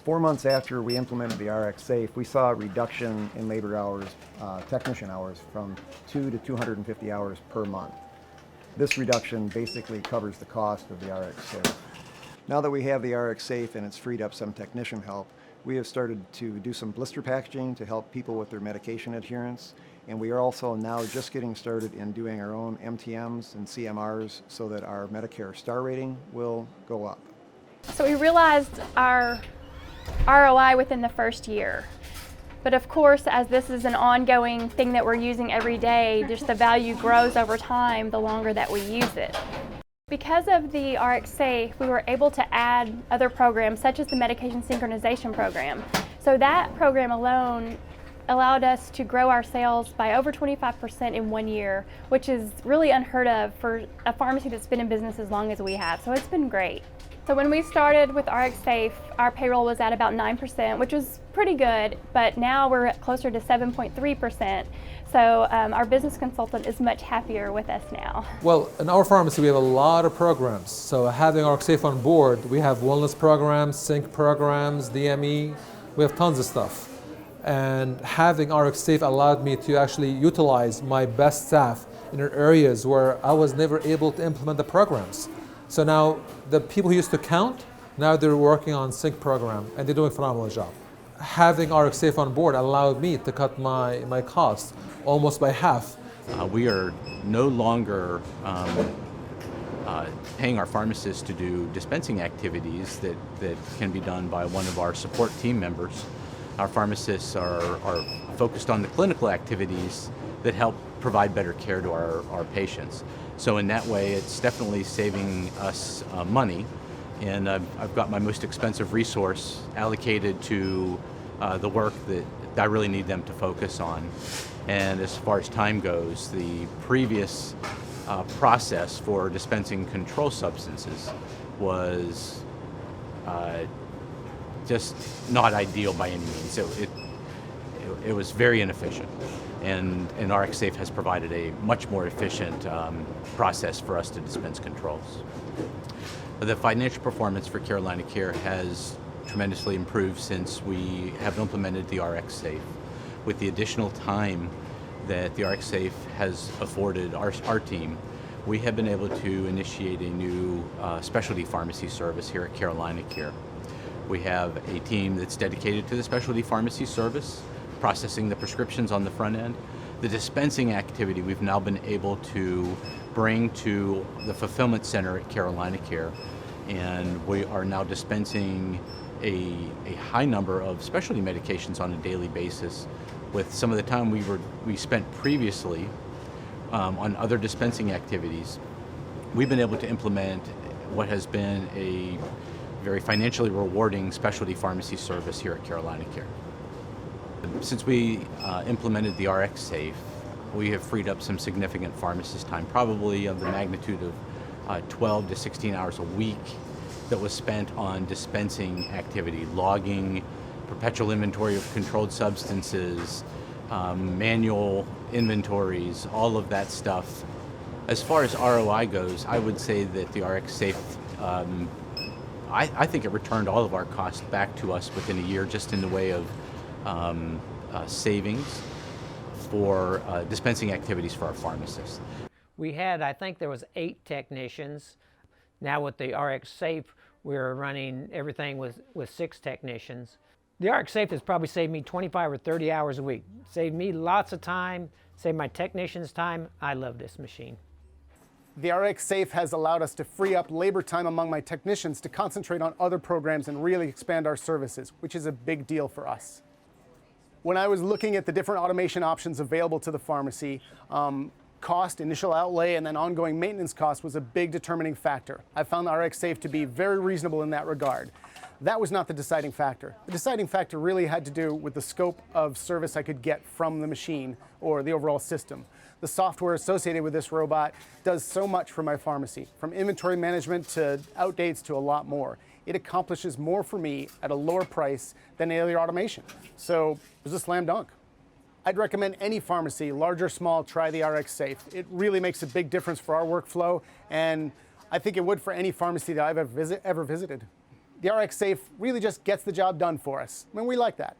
4 months after we implemented the RxSafe, we saw a reduction in labor hours, technician hours, from 2 to 250 hours per month. This reduction basically covers the cost of the RxSafe. Now that we have the RxSafe and it's freed up some technician help, we have started to do some blister packaging to help people with their medication adherence. And we are also now just getting started in doing our own MTMs and CMRs so that our Medicare star rating will go up. So we realized our ROI within the first year. But of course, as this is an ongoing thing that we're using every day, just the value grows over time the longer that we use it. Because of the RxSafe, we were able to add other programs such as the medication synchronization program. So that program alone allowed us to grow our sales by over 25% in 1 year, which is really unheard of for a pharmacy that's been in business as long as we have. So it's been great. So when we started with RxSafe, our payroll was at about 9%, which was pretty good, but now we're at closer to 7.3%. So our business consultant is much happier with us now. Well, in our pharmacy we have a lot of programs. So having RxSafe on board, we have wellness programs, sync programs, DME, we have tons of stuff. And having RxSafe allowed me to actually utilize my best staff in areas where I was never able to implement the programs. So now the people who used to count, now they're working on sync program and they're doing a phenomenal job. Having RxSafe on board allowed me to cut my costs almost by half. We are no longer paying our pharmacists to do dispensing activities that can be done by one of our support team members. Our pharmacists are focused on the clinical activities that help provide better care to our patients. So in that way, it's definitely saving us money. And I've got my most expensive resource allocated to the work that I really need them to focus on. And as far as time goes, the previous process for dispensing controlled substances was just not ideal by any means. It was very inefficient. And RxSafe has provided a much more efficient process for us to dispense controls. The financial performance for Carolina Care has tremendously improved since we have implemented the RxSafe. With the additional time that the RxSafe has afforded our team, we have been able to initiate a new specialty pharmacy service here at Carolina Care. We have a team that's dedicated to the specialty pharmacy service, processing the prescriptions on the front end. The dispensing activity we've now been able to bring to the fulfillment center at Carolina Care, and we are now dispensing a high number of specialty medications on a daily basis, with some of the time we spent previously on other dispensing activities. We've been able to implement what has been a very financially rewarding specialty pharmacy service here at Carolina Care. Since we implemented the RxSafe, we have freed up some significant pharmacist time, probably of the magnitude of 12 to 16 hours a week that was spent on dispensing activity, logging, perpetual inventory of controlled substances, manual inventories, all of that stuff. As far as ROI goes, I would say that the RxSafe, I think it returned all of our costs back to us within a year, just in the way of savings for dispensing activities for our pharmacists. We had, I think there was 8 technicians. Now with the RxSafe, we're running everything with 6 technicians. The RxSafe has probably saved me 25 or 30 hours a week. Saved me lots of time, saved my technicians time. I love this machine. The RxSafe has allowed us to free up labor time among my technicians to concentrate on other programs and really expand our services, which is a big deal for us. When I was looking at the different automation options available to the pharmacy, cost, initial outlay, and then ongoing maintenance cost was a big determining factor. I found the RxSafe to be very reasonable in that regard. That was not the deciding factor. The deciding factor really had to do with the scope of service I could get from the machine or the overall system. The software associated with this robot does so much for my pharmacy, from inventory management to outdates to a lot more. It accomplishes more for me at a lower price than any other automation. So it was a slam dunk. I'd recommend any pharmacy, large or small, try the RxSafe. It really makes a big difference for our workflow, and I think it would for any pharmacy that I've ever visited. the RxSafe really just gets the job done for us. I mean, we like that.